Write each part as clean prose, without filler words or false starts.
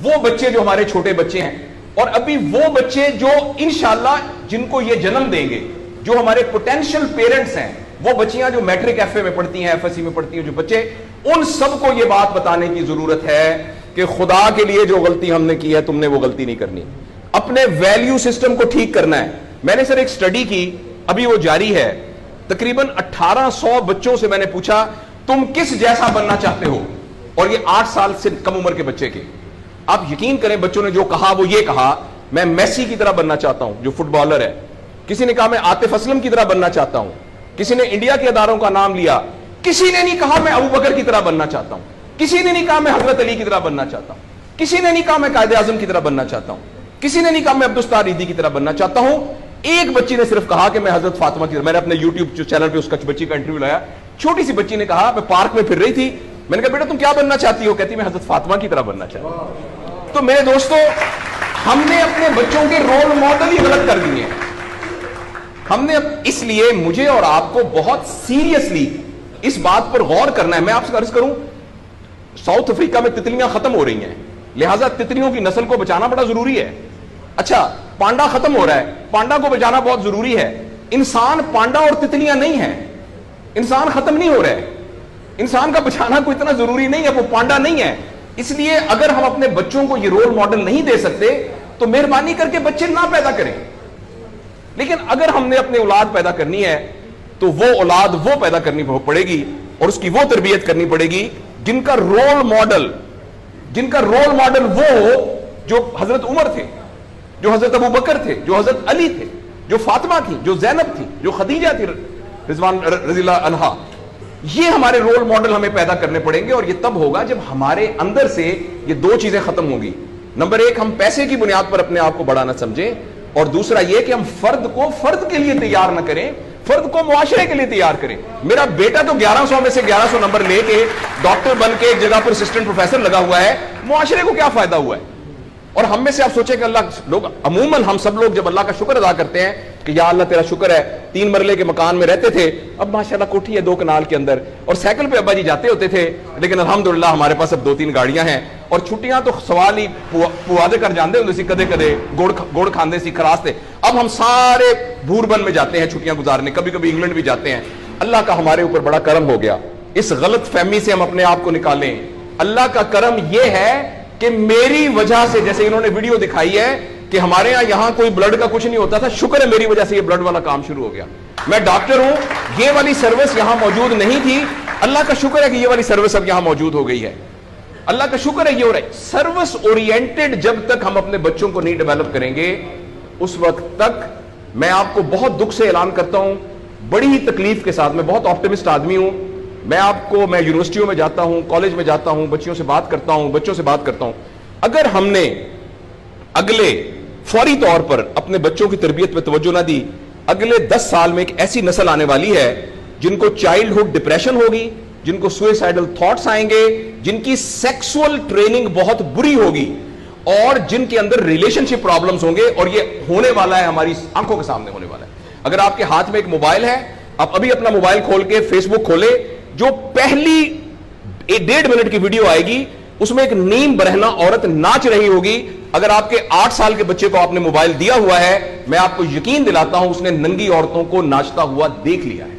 وہ بچے جو ہمارے چھوٹے بچے ہیں اور ابھی وہ بچے جو انشاءاللہ جن کو یہ جنم دیں گے, جو ہمارے پوٹینشیل پیرنٹس ہیں, وہ بچیاں جو میٹرک ایف اے میں پڑھتی ہیں, ایف ایس سی میں پڑھتی ہیں, جو بچے, ان سب کو یہ بات بتانے کی ضرورت ہے کہ خدا کے لیے جو غلطی ہم نے کی ہے تم نے وہ غلطی نہیں کرنی. اپنے ویلیو سسٹم کو ٹھیک کرنا ہے. میں نے سر ایک سٹڈی کی, ابھی وہ جاری ہے, تقریباً 1800 بچوں سے میں نے پوچھا تم کس جیسا بننا چاہتے ہو, اور یہ 8 سال سے کم عمر کے بچے کے. آپ یقین کریں بچوں نے جو کہا وہ یہ کہا میں میسی کی طرح بننا چاہتا ہوں جو فٹ بالر ہے, کسی نے کہا میں عاطف اسلم کی طرح بننا چاہتا ہوں, کسی نے انڈیا کے اداروں کا نام لیا, کسی نے نہیں کہا میں ابو بکر کی طرح بننا چاہتا ہوں, کسی نے نہیں کہا میں حضرت علی کی طرح بننا چاہتا ہوں, کسی نے نہیں کہا میں قائد اعظم کی طرح بننا چاہتا ہوں, کسی نے نہیں کہا میں عبدالستار ایدھی کی طرح بننا چاہتا ہوں. ایک بچی نے صرف کہا کہ میں حضرت فاطمہ کی طرح. میں نے اپنے یوٹیوب چینل پہ اس بچی کا انٹرویو لایا. چھوٹی سی بچی نے کہا میں پارک میں پھر رہی تھی, میں نے کہا بیٹا تم کیا بننا چاہتی ہو؟ کہتی میں حضرت فاطمہ کی طرح بننا چاہتی ہوں. تو میرے دوستو, ہم نے اپنے بچوں کے رول ماڈل ہی غلط کر دیے. ہم نے اس لیے مجھے اور آپ کو بہت سیریسلی اس بات پر غور کرنا ہے. میں آپ سے عرض کروں, ساؤتھ افریقہ میں تتلیاں ختم ہو رہی ہیں, لہٰذا تتلیوں کی نسل کو بچانا بڑا ضروری ہے. اچھا, پانڈا ختم ہو رہا ہے, پانڈا کو بچانا بہت ضروری ہے. انسان پانڈا اور تتلیاں نہیں ہیں, انسان ختم نہیں ہو رہا ہے, انسان کا بچانا کوئی اتنا ضروری نہیں ہے, وہ پانڈا نہیں ہے. اس لیے اگر ہم اپنے بچوں کو یہ رول ماڈل نہیں دے سکتے تو مہربانی کر کے بچے نہ پیدا کریں. لیکن اگر ہم نے اپنی اولاد پیدا کرنی ہے تو وہ اولاد وہ پیدا کرنی پڑے گی اور اس کی وہ تربیت کرنی پڑے گی جن کا رول ماڈل وہ ہو جو حضرت عمر تھے, جو حضرت ابو بکر تھے, جو حضرت علی تھے, جو فاطمہ تھی, جو زینب تھی, جو خدیجہ تھی رضوان رضی اللہ عنہا. یہ ہمارے رول ماڈل ہمیں پیدا کرنے پڑیں گے, اور یہ تب ہوگا جب ہمارے اندر سے یہ دو چیزیں ختم ہوں گی. نمبر 1, ہم پیسے کی بنیاد پر اپنے آپ کو بڑا نہ سمجھیں, اور دوسرا یہ کہ ہم فرد کو فرد کے لیے تیار نہ کریں, فرد کو معاشرے کے لیے تیار کریں. میرا بیٹا تو 1100 میں سے 1100 نمبر لے کے ڈاکٹر بن کے ایک جگہ پر اسسٹنٹ پروفیسر لگا ہوا ہے, معاشرے کو کیا فائدہ ہوا ہے؟ اور ہم میں سے آپ سوچیں کہ اللہ لوگ عموماً ہم سب لوگ جب اللہ کا شکر ادا کرتے ہیں کہ یا اللہ تیرا شکر ہے 3 مرلے کے مکان میں رہتے تھے, اب ماشاءاللہ کوٹھی ہے 2 کنال کے اندر, اور سائیکل پہ ابا جی جاتے ہوتے تھے, لیکن الحمدللہ ہمارے پاس اب 2-3 گاڑیاں ہیں, اور چھٹیاں تو سوال ہی پوادے کر جاندے ہوندے سی, کدے کدے گوڑ کھاندے سی خراس تے. اب ہم سارے بھوربن میں جاتے ہیں چھٹیاں گزارنے, کبھی کبھی انگلینڈ بھی جاتے ہیں. اللہ کا ہمارے اوپر بڑا کرم ہو گیا. اس غلط فہمی سے ہم اپنے آپ کو نکالیں. اللہ کا کرم یہ ہے کہ میری وجہ سے, جیسے انہوں نے ویڈیو دکھائی ہے کہ ہمارے یہاں کوئی بلڈ کا کچھ نہیں ہوتا تھا, شکر ہے میری وجہ سے یہ بلڈ والا کام شروع ہو گیا. میں ڈاکٹر ہوں, یہ والی سروس یہاں موجود نہیں تھی, اللہ کا شکر ہے کہ یہ والی سروس اب یہاں موجود ہو گئی ہے. اللہ کا شکر ہے یہ ہو رہا ہے. سروس اورینٹڈ جب تک ہم اپنے بچوں کو نہیں ڈیولپ کریں گے, اس وقت تک میں آپ کو بہت دکھ سے اعلان کرتا ہوں, بڑی ہی تکلیف کے ساتھ, میں بہت آپٹمسٹ آدمی ہوں, میں یونیورسٹیوں میں جاتا ہوں, کالج میں جاتا ہوں, بچوں سے بات کرتا ہوں, اگر ہم نے اگلے فوری طور پر اپنے بچوں کی تربیت پہ توجہ نہ دی, اگلے 10 سال میں ایک ایسی نسل آنے والی ہے جن کو چائلڈہڈ ڈپریشن ہوگی, جن کو سوئسائڈل تھاٹس آئیں گے, جن کی سیکسول ٹریننگ بہت بری ہوگی, اور جن کے اندر ریلیشن شپ پرابلمز ہوں گے. اور یہ ہونے والا ہے, ہماری آنکھوں کے سامنے ہونے والا ہے. اگر آپ کے ہاتھ میں ایک موبائل ہے, آپ ابھی اپنا موبائل کھول کے فیس بک کھولے, جو پہلی 1.5 منٹ کی ویڈیو آئے گی اس میں ایک نیم برہنہ عورت ناچ رہی ہوگی. اگر آپ کے 8 سال کے بچے کو آپ نے موبائل دیا ہوا ہے, میں آپ کو یقین دلاتا ہوں اس نے ننگی عورتوں کو ناچتا ہوا دیکھ لیا ہے,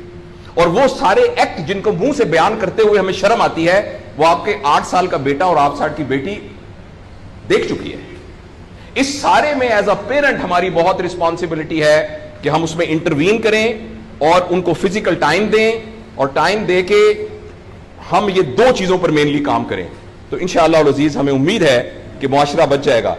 اور وہ سارے ایکٹ جن کو منہ سے بیان کرتے ہوئے ہمیں شرم آتی ہے, وہ آپ کے 8 سال کا بیٹا اور 8 سال کی بیٹی دیکھ چکی ہے. اس سارے میں ایز اے پیرنٹ ہماری بہت رسپانسبلٹی ہے کہ ہم اس میں انٹروین کریں اور ان کو فزیکل ٹائم دیں, اور ٹائم دے کے ہم یہ 2 چیزوں پر مینلی کام کریں. تو انشاءاللہ العزیز ہمیں امید ہے کہ معاشرہ بچ جائے گا.